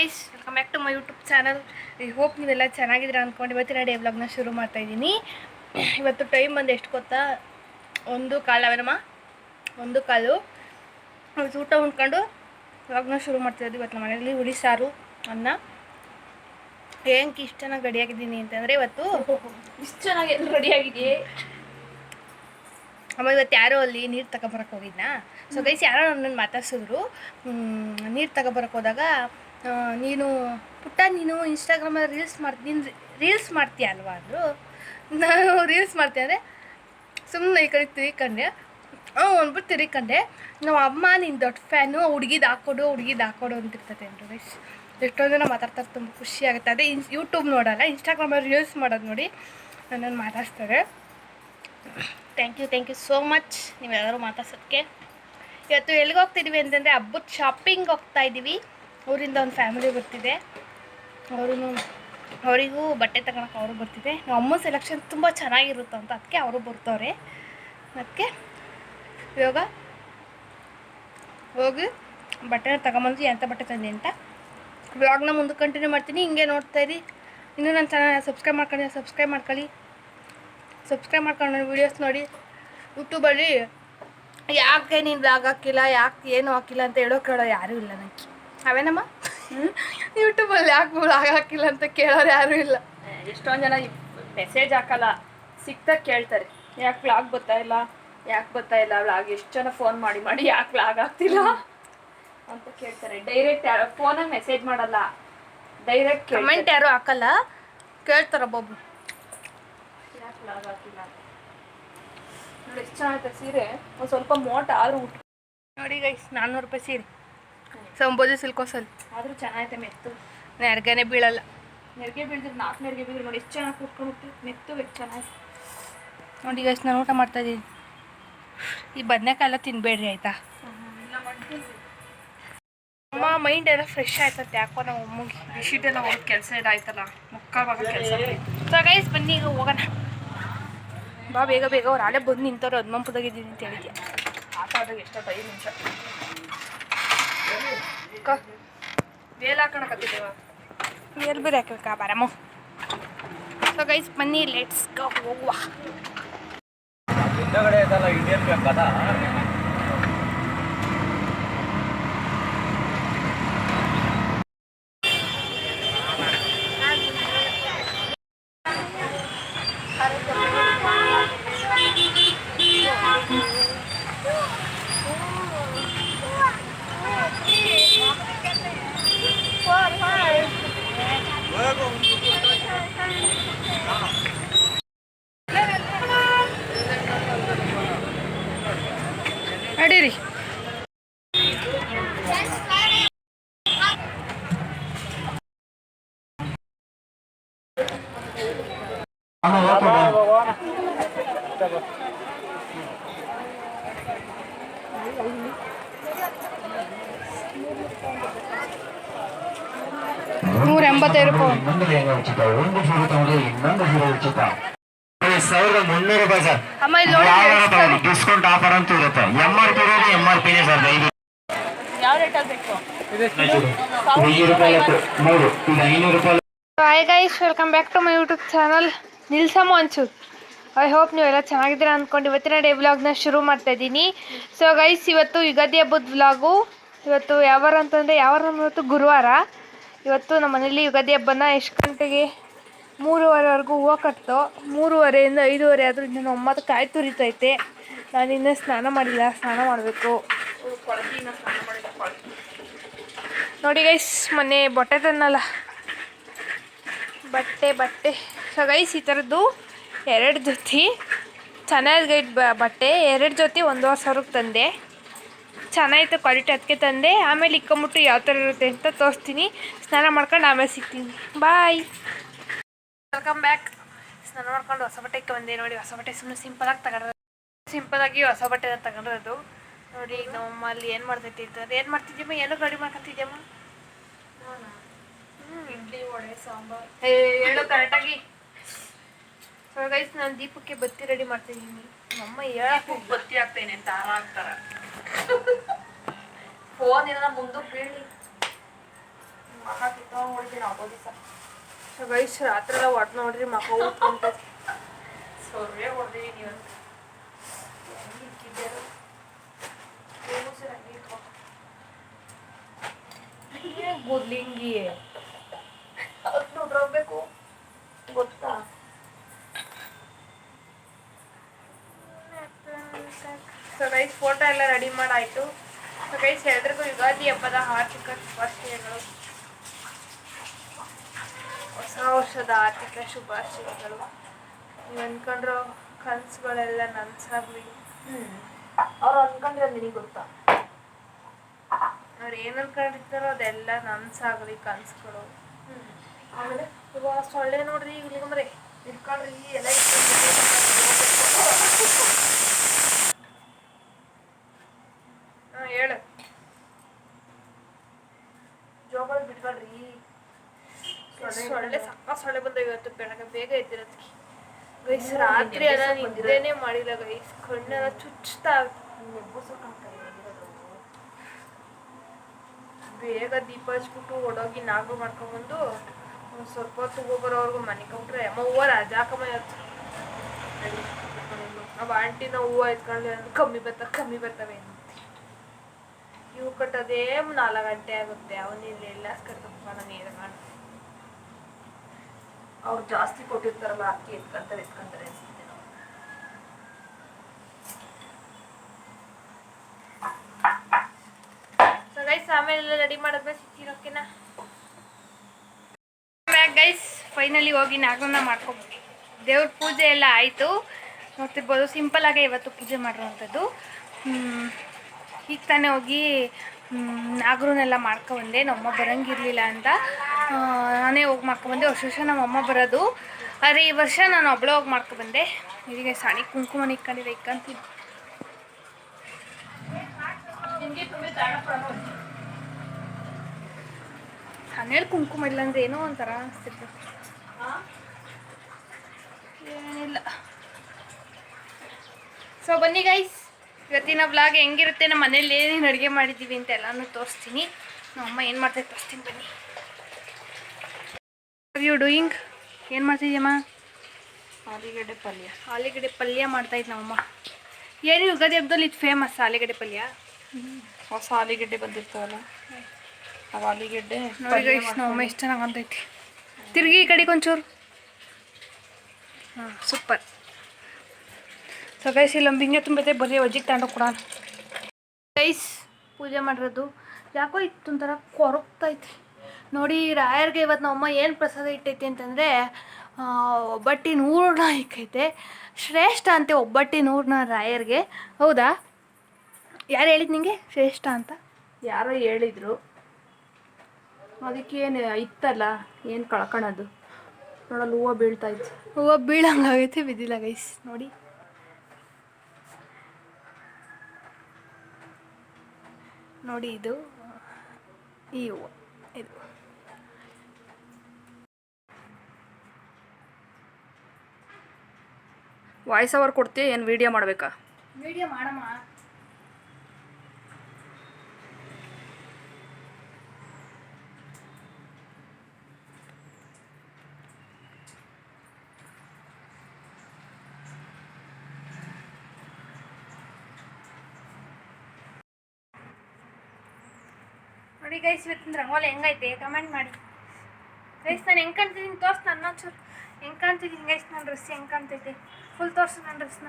Guys, welcome back to my YouTube channel. I hope ನೀವೆಲ್ಲ ಚೆನ್ನಾಗಿದ್ದೀರಾ ಅಂದ್ಕೊಂಡು ಇವತ್ತಿನ ಡೇ ವ್ಲಾಗ್ನ ಶುರು ಮಾಡ್ತಾಯಿದ್ದೀನಿ. ಇವತ್ತು ಟೈಮ್ ಬಂದು ಎಷ್ಟು ಗೊತ್ತಾ, 1:15 ಅವೇನಮ್ಮ, 1:15. ಇವತ್ತು ಊಟ ಉಂಡ್ಕೊಂಡು ವ್ಲಾಗ್ನ ಶುರು ಮಾಡ್ತಾಯಿದ್ವಿ. ಇವತ್ತು ನಮ್ಮ ಮನೆಯಲ್ಲಿ ಹುಳಿ ಸಾರು, ಅನ್ನ. ಏನಕ್ಕೆ ಇಷ್ಟು ಚೆನ್ನಾಗಿ ರೆಡಿಯಾಗಿದ್ದೀನಿ ಅಂತಂದರೆ, ಇವತ್ತು ಇಷ್ಟು ಚೆನ್ನಾಗಿ ಎಲ್ಲ ರೆಡಿಯಾಗಿದೆಯೇ. ಆಮೇಲೆ ಇವತ್ತು ಯಾರೋ ಅಲ್ಲಿ ನೀರು ತಗೊಬರಕ್ಕೆ ಹೋಗಿದ್ನಾ. ಸೊ ಗೈಸ್, ಯಾರೋ ನನ್ನನ್ನು ಮಾತಾಡ್ಸಿದ್ರು. ನೀರು ತಗೊಬರಕ್ಕೆ ಹೋದಾಗ, ನೀನು ಪುಟ್ಟ ನೀನು ಇನ್ಸ್ಟಾಗ್ರಾಮಲ್ಲಿ ರೀಲ್ಸ್ ಮಾಡ್ತೀಯ ಅಲ್ವಾ ಅಂದರು. ನಾನು ರೀಲ್ಸ್ ಮಾಡ್ತೀನಿ ಅಂದರೆ ಸುಮ್ಮನೆ ಈ ಕಡೆ ತಿರ್ಕೊಂಡೆ. ಅಂದ್ಬಿಟ್ಟು ತಿರ್ಕೊಂಡೆ. ನಾವು ಅಮ್ಮ ನೀನು ದೊಡ್ಡ ಫ್ಯಾನು, ಹುಡುಗಿದು ಹಾಕ್ಕೊಡು ಅಂತಿರ್ತದೆ ಅಂದರು. ಗೈಸ್, ಎಷ್ಟೊಂದು ಜನ ಮಾತಾಡ್ತಾರೆ, ತುಂಬ ಖುಷಿ ಆಗುತ್ತೆ. ಅದೇ ಯೂಟ್ಯೂಬ್ ನೋಡೋಲ್ಲ, ಇನ್ಸ್ಟಾಗ್ರಾಮಲ್ಲಿ ರೀಲ್ಸ್ ಮಾಡೋದು ನೋಡಿ ನನ್ನನ್ನು ಮಾತಾಡ್ಸ್ತಾರೆ. ಥ್ಯಾಂಕ್ ಯು ಸೋ ಮಚ್ ನೀವೆಲ್ಲರೂ ಮಾತಾಡ್ಸೋದಕ್ಕೆ. ಇವತ್ತು ಎಲ್ಲಿಗೆ ಹೋಗ್ತಿದ್ದೀವಿ ಅಂತಂದರೆ, ಹಬ್ಬದ ಶಾಪಿಂಗ್ ಹೋಗ್ತಾಯಿದ್ದೀವಿ. ಊರಿಂದ ಒಂದು ಫ್ಯಾಮಿಲಿ ಬರ್ತಿದೆ, ಅವರಿಗೂ ಬಟ್ಟೆ ತಗೊಳಕ್ಕೆ ಅವರು ಬರ್ತಿದೆ. ನಮ್ಮ ಅಮ್ಮ ಸೆಲೆಕ್ಷನ್ ತುಂಬ ಚೆನ್ನಾಗಿರುತ್ತೆ ಅಂತ, ಅದಕ್ಕೆ ಅವರು ಬರ್ತವ್ರೆ. ಅದಕ್ಕೆ ಇವಾಗ ಹೋಗಿ ಬಟ್ಟೆನ ತಗೊಂಬಂದು ಎಂಥ ಬಟ್ಟೆ ತಂದೆ ಅಂತ ವ್ಲಾಗ್ನ ಮುಂದೆ ಕಂಟಿನ್ಯೂ ಮಾಡ್ತೀನಿ. ಹಿಂಗೆ ನೋಡ್ತಾಯಿರಿ. ಇನ್ನೂ ನನ್ನ ಚಾನಲ್ ಸಬ್ಸ್ಕ್ರೈಬ್ ಮಾಡ್ಕೊಳ್ಳಿ. ಸಬ್ಸ್ಕ್ರೈಬ್ ಮಾಡ್ಕೊಂಡು ನನ್ನ ವೀಡಿಯೋಸ್ ನೋಡಿ. ಯೂಟ್ಯೂಬಲ್ಲಿ ಯಾಕೆ ನೀನು ವ್ಲಾಗ್ ಹಾಕಿಲ್ಲ, ಯಾಕೆ ಏನು ಹಾಕಿಲ್ಲ ಅಂತ ಕೇಳೋ ಯಾರೂ ಇಲ್ಲ ನನಗೆ. ಅವೇನಮ್ಮ, ಯೂಟ್ಯೂಬಲ್ಲಿ ಯಾಕೆ ವ್ಲಾಗ್ ಹಾಕಿಲ್ಲ ಅಂತ ಕೇಳೋರು ಯಾರೂ ಇಲ್ಲ. ಎಷ್ಟೊಂದು ಜನ ಮೆಸೇಜ್ ಹಾಕಲ್ಲ, ಸಿಕ್ತಾಗ ಕೇಳ್ತಾರೆ ಯಾಕೆ ವ್ಲಾಗ್ ಬರ್ತಾ ಇಲ್ಲ ವ್ಲಾಗ್. ಎಷ್ಟು ಜನ ಫೋನ್ ಮಾಡಿ ಯಾಕೆ ವ್ಲಾಗ್ ಆಗ್ತಿಲ್ಲ ಅಂತ ಕೇಳ್ತಾರೆ. ಡೈರೆಕ್ಟ್ ಯಾರು ಫೋನಲ್ಲಿ ಮೆಸೇಜ್ ಮಾಡಲ್ಲ, ಡೈರೆಕ್ಟ್ ಕಮೆಂಟ್ ಯಾರು ಹಾಕಲ್ಲ, ಕೇಳ್ತಾರೆ ಒಬ್ಬೊಬ್ರು ಯಾಕೆ ವ್ಲಾಗ್ ಹಾಕಿಲ್ಲ. ನೋಡಿ ಎಷ್ಟು ಚೆನ್ನಾಗೈತೆ ಸೀರೆ, ಒಂದು ಸ್ವಲ್ಪ ಮೋಟ ಆದರೂ ಉಟ್ಟು ನೋಡಿ ಗೈಸ್. 400 ರೂಪಾಯಿ ಸೀರೆ, ಸಂಬೋಜಿ ಸಿಲ್ಕೋಸಲ್ಲಿ. ಆದರೂ ಚೆನ್ನಾಗೈತೆ, ಮೆತ್ತು, ನೆರ್ಗೆನೆ ಬೀಳಲ್ಲ. ನೆರಿಗೆ ಬೀಳಿದ್ರೆ 4 ನೆರಿಗೆ ಬೀಳಿದ್ರೆ ನೋಡಿ ಎಷ್ಟು ಚೆನ್ನಾಗಿ ಕುಟ್ಕೊಂಡ್ಬಿಟ್ಟು ಮೆತ್ತು ಎಷ್ಟು ಚೆನ್ನಾಗಿ. ನೋಡಿ ಗೈಸ್, ನಾನು ಊಟ ಮಾಡ್ತಾಯಿದ್ದೀನಿ. ಈ ಬದನೆಕಾಯಿ ಎಲ್ಲ ತಿನ್ನಬೇಡ್ರಿ ಆಯಿತಾ. ಅಮ್ಮ ಮೈಂಡ್ ಎಲ್ಲ ಫ್ರೆಶ್ ಆಯ್ತತ್ತೆ. ಯಾಕೋ ನಾವು ಅಮ್ಮಗೆ ಬಿಸಿಟ್ಟೆಲ್ಲ ಹೋಗಿ ಕೆಲಸ ಇದಾಯ್ತಲ್ಲ, ಮುಕ್ಕಾಲ್ವಾಗ ಕೆಲಸ. ಸೊ ಗೈಸ್, ಬನ್ನಿ ಈಗ ಹೋಗೋಣ. ಬಾ ಬೇಗ ಅವ್ರು ಆಳೆ ಬಂದು ನಿಂತವ್ರು. ಹನುಮಂಪದಾಗಿದ್ದೀನಿ ಅಂತ ಹೇಳಿದ್ಯಾ. ಆಟ ಆದಾಗ ಎಷ್ಟೊತ್ತು 5 ನಿಮಿಷ ವೇಲ್ ಹಾಕೋಣಕತ್ತಿದ್ದೇವ, ಎಲ್ಲಿ ಬೇರೆ ಹಾಕ್ಬೇಕಾ ಬಾರಮ್ಮ. ಸೊ ಗೈಸ್, ಬನ್ನಿ ಲೆಟ್ಸ್ ಗೋ, ಹೋಗುವ. ಇಂಡಿಯನ್ ಬ್ಯಾಂಕ್ ಅದ. ನಡೀರಿ. $185. ₹1,300 ಸರ್. ಅಮ್ಮ ಇಲ್ಲಿ ನೋಡಿ, ಡಿಸ್ಕೌಂಟ್ ಆಫರ್ ಅಂತೂ ಇರುತ್ತೆ. MRP sir. ಯಾವ ರೇಟಲ್ಲಿ ಬೇಕು? ₹500. Hi guys, welcome back to my YouTube channel. ನಿಲ್ಸಮ್ಮ ಒಂಚೂರು. ಐ ಹೋಪ್ ನೀವೆಲ್ಲ ಚೆನ್ನಾಗಿದ್ದೀರಾ ಅಂದ್ಕೊಂಡು ಇವತ್ತಿನ ಡೇ ವ್ಲಾಗ್ನ ಶುರು ಮಾಡ್ತಾಯಿದ್ದೀನಿ. ಸೊ ಗೈಸ್, ಇವತ್ತು ಯುಗಾದಿ ಹಬ್ಬದ ವ್ಲಾಗು. ಇವತ್ತು ಯಾವಾರ ಅಂತಂದರೆ ಇವತ್ತು ಗುರುವಾರ. ಇವತ್ತು ನಮ್ಮ ಮನೇಲಿ ಯುಗಾದಿ ಹಬ್ಬನ ಎಷ್ಟು ಗಂಟೆಗೆ 3:30ವರೆಗೂ ಹೂವು ಕಟ್ತೋ. 3:30ಇಂದ 5:30 ಆದರೂ ಇನ್ನೂ 9 ಕಾಯಿ ತುರಿತೈತೆ. ನಾನು ಇನ್ನೂ ಸ್ನಾನ ಮಾಡಿಲ್ಲ, ಸ್ನಾನ ಮಾಡಬೇಕು. ನೋಡಿ ಗೈಸ್, ಮೊನ್ನೆ ಬಟ್ಟೆ ತನ್ನಲ್ಲ, ಬಟ್ಟೆ. ಸೊ ಗೈಸ್, ಈ ಥರದ್ದು 2 ಜೊತೆ ಚೆನ್ನಾಗೈತೆ ಬಟ್ಟೆ. 2 ಜೊತೆ $1,500 ತಂದೆ. ಚೆನ್ನಾಗಿತ್ತು ಕ್ವಾಲಿಟಿ, ಅದಕ್ಕೆ ತಂದೆ. ಆಮೇಲೆ ಇಕ್ಕೊಂಬಿಟ್ಟು ಯಾವ ಥರ ಇರುತ್ತೆ ಅಂತ ತೋರಿಸ್ತೀನಿ. ಸ್ನಾನ ಮಾಡ್ಕೊಂಡು ಆಮೇಲೆ ಸಿಗ್ತೀನಿ. ಬಾಯ್. Welcome back. ಸ್ನಾನ ಮಾಡ್ಕೊಂಡು ಹೊಸ ಬಟ್ಟೆ ಬಂದೆ. ನೋಡಿ, ಹೊಸ ಬಟ್ಟೆ ಸುಮ್ಮನೆ ಸಿಂಪಲಾಗಿ ಹೊಸ ಬಟ್ಟೆ ತಗೊಂಡಿರೋದು. ನೋಡಿ, ಈಗ ನಮ್ಮಮ್ಮ ಅಲ್ಲಿ ಏನು ಮಾಡ್ತೈತಿ ಅಂತಂದ್ರೆ, ಏನು ಮಾಡ್ತಿದ್ದೀಮ್ಮ, ಏನೋ ರೆಡಿ ಮಾಡ್ಕೊತಿದ್ಯಮ್ಮ? ಇಡ್ಲಿ, ವಡೆ, ಸಾಂಬಾರು. ಹೇಳು ಕರೆಕ್ಟಾಗಿ. ಸೊ ಗೈಸ್, ನಾನು ದೀಪಕ್ಕೆ ಬತ್ತಿ ರೆಡಿ ಮಾಡ್ತಿದ್ದೀನಿ. ನಮ್ಮಮ್ಮ ಹೇಳಕ್ಕೆ ಬತ್ತಿ ಆಗ್ತೇನೆ ಅಂತ ಹಾಕ್ತಾರೆ. ಫೋನ್ ಏನಾರ ಮುಂದಕ್ಕೆ ಬೀಳಿ ಮಕ್ಕ ಕಿತ್ಕೊಂಡ್ಬಿಡ್ತೀನಿ ಆಗೋ ದಿವಸ. ಸೊ ಗೈಸ್ ರಾತ್ರಿ ಎಲ್ಲ ಒಟ್ಟು ನೋಡ್ರಿ ಮಕ್ಕ ಊಟ ಸೊರ್ರೆ ಹೊಡೆದಿವಿ ನೀವು ಹೆಂಗೆ ಇಕ್ಕಿದ್ದೇರು ಗುದ್ಲಿಂಗಿ ಅದು ನೋಡ್ಬೇಕು ಗೊತ್ತಾ. ಸೊ ಗೈಸ್ ಫೋಟೋ ಎಲ್ಲ ರೆಡಿ ಮಾಡಾಯಿತು. ಸೊ ಗೈಸ್ ಎಲ್ರಿಗೂ ಯುಗಾದಿ ಹಬ್ಬದ ಆರ್ಥಿಕ ಶುಭಾಶಯಗಳು, ಹೊಸ ವರ್ಷದ ಆರ್ಥಿಕ ಶುಭಾಶಯಗಳು. ನೀವು ಅಂದ್ಕೊಂಡ್ರೋ ಕನಸುಗಳೆಲ್ಲ ನನಸಾಗ್ಲಿ. ಅವ್ರು ಅಂದ್ಕೊಂಡ್ರೆ ನಿನಗೆ ಗೊತ್ತಾ, ಅವ್ರು ಏನು ಅನ್ಕೊಂಡಿರ್ತಾರೋ ಅದೆಲ್ಲ ನನಸಾಗಲಿ ಕನಸುಗಳು. ಆಮೇಲೆ ಇವಾಗ ಸೊಳ್ಳೆ ನೋಡ್ರಿ ಇಲ್ಲಿಗೆ ಮರೆ ಇಟ್ಕೊಂಡ್ರಿ ಎಲ್ಲ ಹಾಂ ಹೇಳು. ಜೋಬಲ್ಲಿ ಬಿಟ್ಕೊಳ್ರಿ. ಸೊಳ್ಳೆ ಸಕ್ಕ ಸೊಳ್ಳೆ ಬಂದ ಇವತ್ತು ಬೆಳಗ್ಗೆ ಬೇಗ ಎದ್ದಿರೋದಕ್ಕೆ. ಗೈಸ್ ರಾತ್ರಿ ಎಲ್ಲ ನಿದ್ದೆನೇ ಮಾಡಿಲ್ಲ ಗೈಸ್, ಕಣ್ಣೆಲ್ಲ ಚುಚ್ತಾ ಬೇಗ ದೀಪ ಹಚ್ಬಿಟ್ಟು ಓಡೋಗಿ ನಾಗರು ಮಾಡ್ಕೊಂಡ್ಬಂದು ಒಂದು ಸ್ವಲ್ಪ ಹೊತ್ತು ಹೋಗೋರವ್ರಿಗೂ ಮನೆ ಕೊಟ್ರೆ ಅಮ್ಮ ಹೂವು ರಾಜಾಕಮ್ಮ ಇವತ್ತು. ಅವ ಆಂಟಿನ ಹೂವು ಎತ್ಕೊಂಡ್ರೆ ಕಮ್ಮಿ ಬರ್ತವೆ ಅಂತ ಇವು ಕಟ್ಟೋದೇ 4 ಗಂಟೆ ಆಗುತ್ತೆ. ಅವನಿಲ್ಲ ಎಲ್ಲ ಕರ್ಕೊಂಡ ನೀರು ಕಾಣ. ಅವ್ರು ಜಾಸ್ತಿ ಕೊಟ್ಟಿರ್ತಾರಲ್ಲ ಅಕ್ಕಿ ಎತ್ಕೊಂತಾರೆ ಅನ್ಸುತ್ತೆ. ಸೊ ಗೈಸ್ ಆಮೇಲೆ ರೆಡಿ ಮಾಡಿದ್ಮೇಲೆ ಸಿಕ್ಕಿರೋಕೆನಾ ಗೈಸ್ ಫೈನಲಿ ಹೋಗಿ ನಾಗರನ್ನ ಮಾಡ್ಕೊಬೋದು. ದೇವ್ರ ಪೂಜೆ ಎಲ್ಲ ಆಯಿತು ನೋಡ್ತಿರ್ಬೋದು. ಸಿಂಪಲ್ಲಾಗೆ ಇವತ್ತು ಪೂಜೆ ಮಾಡಿರೋವಂಥದ್ದು. ಈಗ ತಾನೇ ಹೋಗಿ ನಾಗರನ್ನೆಲ್ಲ ಮಾಡ್ಕೊಬಂದೆ. ನಮ್ಮಮ್ಮ ಬರೋಂಗಿರಲಿಲ್ಲ ಅಂತ ನಾನೇ ಹೋಗಿ ಮಾಡ್ಕೊಬಂದೆ. ವರ್ಷ ನಮ್ಮಮ್ಮ ಬರೋದು, ಆದರೆ ಈ ವರ್ಷ ನಾನು ಒಬ್ಬಳೇ ಹೋಗಿ ಮಾಡ್ಕೊಬಂದೆ. ಇದೀಗ ಸಾಣಿ ಕುಂಕುಮನ ಇಕ್ಕೊಂಡಿದ್ದೆ, ಇಕ್ಕಂತೀನಿ. ಹನ್ನೆರಡು ಕುಂಕುಮ ಇಲ್ಲ ಅಂದರೆ ಏನೋ ಒಂಥರ ಅನಿಸ್ತಿರ್ತದೆ. ಏನಿಲ್ಲ. ಸೊ ಬನ್ನಿ ಗೈಸ್, ಇವತ್ತಿನ ವ್ಲಾಗ್ ಹೆಂಗಿರುತ್ತೆ, ನಮ್ಮ ಮನೇಲಿ ಏನೇನು ಅಡುಗೆ ಮಾಡಿದ್ದೀವಿ ಅಂತ ಎಲ್ಲನೂ ತೋರಿಸ್ತೀನಿ. ನಮ್ಮಮ್ಮ ಏನು ಮಾಡ್ತಾ ತೋರಿಸ್ತೀನಿ ಬನ್ನಿ. You doing? ಏನು ಮಾಡ್ತಿದ್ದೀಯಮ್ಮ? ಆಲೂಗಡ್ಡೆ ಪಲ್ಯ ಮಾಡ್ತಾಯಿದ್ದು ನಮ್ಮಮ್ಮ. ಏನು ಯುಗಾದಿ ಹಬ್ಬದಲ್ಲಿ ಇದು ಫೇಮಸ್ ಆಲೂಗಡ್ಡೆ ಪಲ್ಯ. ಹೊಸ ಆಲೂಗಡ್ಡೆ ಬಂದಿರ್ತಾವಲ್ಲ ಅವು ಆಲೂಗಡ್ಡೆ ನೋಡಿ ಗೈಸ್, ನಮ್ಮಮ್ಮ ಎಷ್ಟು ಚೆನ್ನಾಗಿ ಅಂತೈತಿ. ತಿರುಗಿ ಈ ಕಡೆಗೆ ಒಂಚೂರು. ಹಾಂ ಸೂಪರ್. ಸೊ ಗೈಸ್ ಇಲ್ಲಿ ಬಿಂಗೆ ತುಂಬೈತೆ, ಬರೀ ಒಜ್ಜಿಗೆ ತಗೊಂಡೋಗಿ ಕೊಡೋಣ. ಗೈಸ್ ಪೂಜೆ ಮಾಡಿರೋದು ಯಾಕೋ ಇತ್ತು ಒಂಥರ ಕೊರಗ್ತೈತಿ ನೋಡಿ. ರಾಯರ್ಗೆ ಇವತ್ತು ನಮ್ಮಮ್ಮ ಏನು ಪ್ರಸಾದ ಇಟ್ಟೈತಿ ಅಂತಂದರೆ ಒಬ್ಬಟ್ಟಿನ ಹೂರ್ಣ ಇಕ್ಕೈತೆ. ಶ್ರೇಷ್ಠ ಅಂತೆ ಒಬ್ಬಟ್ಟಿನ ಹೂರ್ಣ ರಾಯರ್ಗೆ. ಹೌದಾ? ಯಾರು ಹೇಳಿದ್ದು ನಿಂಗೆ ಶ್ರೇಷ್ಠ ಅಂತ? ಯಾರೋ ಹೇಳಿದ್ರು, ಅದಕ್ಕೇನು ಇತ್ತಲ್ಲ ಏನು ಕಳ್ಕೊಳೋದು. ನೋಡಲ್ಲ ಹೂವು ಬೀಳ್ತಾ ಇತ್ತು. ಹೂವು ಬೀಳಂಗಾಗೈತೆ, ಬಿದ್ದಿಲ್ಲ ಗೈಸ್ ನೋಡಿ. ನೋಡಿ ಇದು ಈ ಹೂವು, ಇದು ವಾಯ್ಸ್ ಓವರ್ ಕೊಡ್ತೀಯ ಏನು ವಿಡಿಯೋ ಮಾಡಬೇಕಾ? ವಿಡಿಯೋ ಮಾಡಮ್ಮ. ನೋಡಿ ಗೈಸ್ ಇವತ್ತಿನ ರಂಗೋಲಿ ಹೆಂಗೈತೆ ಕಮೆಂಟ್ ಮಾಡಿ ಗೈಸ್. ನಾನು ಹೆಂಗೆ ಕಾಣ್ತಿದ್ದೀನಿ ತೋರ್ಸ್, ನನ್ನ ಒಂಚೂರು ಹೆಂಗೆ ಕಾಣ್ತಿದ್ದೀನಿ ಗೈಸ್. ನನ್ನ ಡ್ರೆಸ್ ಹೆಂಗೆ ಕಾಣ್ತೈತೆ ಫುಲ್ ತೋರ್ಸು ನನ್ನ ಡ್ರೆಸ್ನ.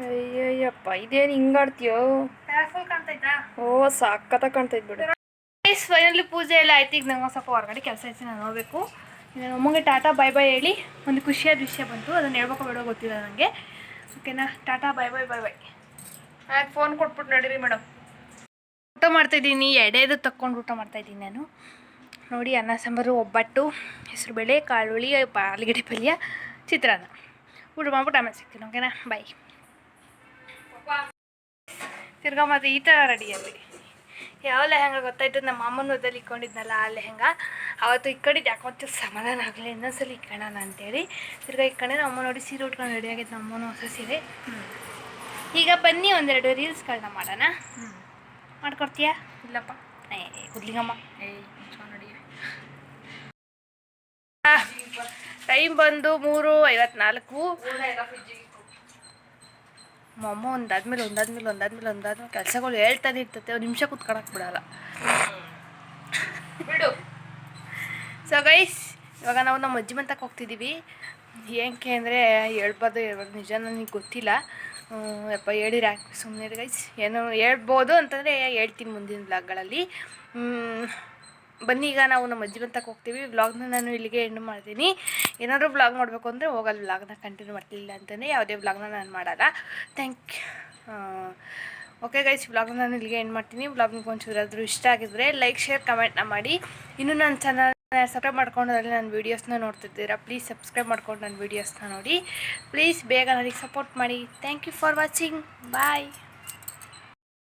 ಅಯ್ಯಯ್ಯಪ್ಪ ಇದೇನು ಹಿಂಗಾಡ್ತೀಯೋ? ಕಲರ್ಫುಲ್ ಕಾಣ್ತೈತಾ? ಓ ಸಾಕತ್ತಾಗಿ ಕಾಣ್ತೈತೆ ಬಿಡು. ಗೈಸ್ ಫೈನಲಿ ಪೂಜೆ ಎಲ್ಲ ಆಯ್ತು. ಈಗ ನಂಗೆ ಸ್ವಲ್ಪ ಹೊರಗಡೆ ಕೆಲಸ ಐತೆ, ನಾನು ಹೋಗ್ಬೇಕು. ನಾನು ಅಮ್ಮಂಗೆ ಟಾಟಾ ಬಾಯ್ ಬಾಯ್ ಹೇಳಿ ಒಂದು ಖುಷಿಯಾದ ವಿಷಯ ಬಂತು, ಅದನ್ನು ಹೇಳ್ಬೇಕು ಬೇಡ ಗೊತ್ತಿಲ್ಲ ನನಗೆ. ಓಕೆನಾ? ಟಾಟಾ ಬಾಯ್ ಬಾಯ್ ಬಾಯ್ ಬಾಯ್. ಆಯ್ತು ಫೋನ್ ಕೊಟ್ಬಿಟ್ಟು ನಡೀರಿ ಮೇಡಮ್. ಊಟ ಮಾಡ್ತಾಯಿದ್ದೀನಿ, ಎಡೆದು ತಕ್ಕೊಂಡು ಊಟ ಮಾಡ್ತಾಯಿದ್ದೀನಿ ನಾನು. ನೋಡಿ ಅನ್ನ ಸಾಂಬಾರು, ಒಬ್ಬಟ್ಟು, ಹೆಸರುಬೇಳೆ, ಕಾಳುಳ್ಳಿ, ಆಲೂಗಡ್ಡೆ ಪಲ್ಯ, ಚಿತ್ರಾನ್ನ. ಊಟ ಮಾಡ್ಬಿಟ್ಟು ಆಮೇಲೆ ಸಿಗ್ತೀನಿ. ಓಕೆನಾ? ಬಾಯ್. ತಿರ್ಗಾ ಮತ್ತೆ ಈ ಥರ ರೆಡಿಯಲ್ಲಿ ಯಾವ ಲೆಹಂಗ ಗೊತ್ತಾಯ್ತು, ನಮ್ಮ ಅಮ್ಮನ ಮದುವೆಲಿ ಇಟ್ಕೊಂಡಿದ್ನಲ್ಲ ಆ ಲೆಹಂಗ ಅವತ್ತು ಇಟ್ಕೊಂಡಿದ್ದು ಯಾಕೆ ಮತ್ತೆ ಸಮಾಧಾನ ಆಗಲಿ, ಇನ್ನೊಂದ್ಸಲ ಇಟ್ಕೊಳ್ಳೋಣ ಅಂತೇಳಿ ತಿರ್ಗಾ ಇಟ್ಕೊಂಡೆ. ನಮ್ಮ ಅಮ್ಮ ನೋಡಿ ಸೀರೆ ಉಟ್ಕೊಂಡು ರೆಡಿ ಆಗೈತೆ, ನಮ್ಮ ಅಮ್ಮನೂ ಹೊಸ ಸೀರೆ. ಈಗ ಬನ್ನಿ ಒಂದೆರಡು ರೀಲ್ಸ್ಗಳನ್ನ ಮಾಡೋಣ. ಮಾಡ್ಕೊಡ್ತೀಯಾ? ಇಲ್ಲಪ್ಪ. ಗುದ್ಲಿಗಮ್ಮ. ನೋಡಿ ಟೈಮ್ ಬಂದು 3:54. ಎಲ್ಲ ಫ್ರಿಜ್ಜಿಗೆ ಅಮ್ಮ ಒಂದಾದ್ಮೇಲೆ ಕೆಲಸಗಳು ಹೇಳ್ತಾನೆ ಇರ್ತೈತೆ, ಒಂದು ನಿಮಿಷ ಕೂತ್ಕೊಳಕ್ಕೆ ಬಿಡಲ್ಲ. ಬಿಡು. ಸೊ ಗೈಸ್, ಇವಾಗ ನಾವು ನಮ್ಮ ಅಜ್ಜಿ ಮನೆಗೆ ಹೋಗ್ತಿದ್ದೀವಿ. ಏನಕ್ಕೆ ಅಂದರೆ ಹೇಳ್ಬಾರ್ದು ನಿಜ ನನಗೆ ಗೊತ್ತಿಲ್ಲ. ಯಪ್ಪ ಹೇಳಿರಿ ಸುಮ್ಮನೆ ಗೈಸ್, ಏನೋ ಹೇಳ್ಬೋದು ಅಂತಂದರೆ ಹೇಳ್ತೀನಿ ಮುಂದಿನ ವ್ಲಾಗ್ಗಳಲ್ಲಿ. ಬನ್ನಿ, ಈಗ ನಾವು ನಮ್ಮ ಅಜ್ಜಿ ಮನೆಗೆ ಹೋಗ್ತೀವಿ. ವ್ಲಾಗ್ನ ನಾನು ಇಲ್ಲಿಗೆ ಎಂಡ್ ಮಾಡ್ತೀನಿ. ಏನಾದರೂ ವ್ಲಾಗ್ ಮಾಡಬೇಕು ಅಂದರೆ ಹೋಗಲ್ಲ, ವ್ಲಾಗ್ನ ಕಂಟಿನ್ಯೂ ಮಾಡ್ತಿಲ್ಲ ಅಂತಲೇ ಯಾವುದೇ ವ್ಲಾಗ್ನ ನಾನು ಮಾಡಲ್ಲ. ಓಕೆ ಗೈಸ್, ವ್ಲಾಗ್ನ ನಾನು ಇಲ್ಲಿಗೆ ಎಂಡ್ ಮಾಡ್ತೀನಿ. ವ್ಲಾಗ್ ನಿಮ್ಗೆ ಒಂಚೂರಾದರೂ ಇಷ್ಟ ಆಗಿದ್ರೆ ಲೈಕ್, ಶೇರ್, ಕಮೆಂಟ್ನ ಮಾಡಿ. ಇನ್ನೂ ನನ್ನ ಚಾನಲ್ ಸಬ್ಸ್ಕ್ರೈಬ್ ಮಾಡ್ಕೊಂಡ್ರಲ್ಲಿ ನನ್ನ ವೀಡಿಯೋಸ್ನ ನೋಡ್ತಿದ್ದೀರಾ, ಪ್ಲೀಸ್ ಸಬ್ಸ್ಕ್ರೈಬ್ ಮಾಡ್ಕೊಂಡು ನನ್ನ ವೀಡಿಯೋಸ್ನ ನೋಡಿ. ಪ್ಲೀಸ್ ಬೇಗ ನನಗೆ ಸಪೋರ್ಟ್ ಮಾಡಿ. Thank you for watching. Bye.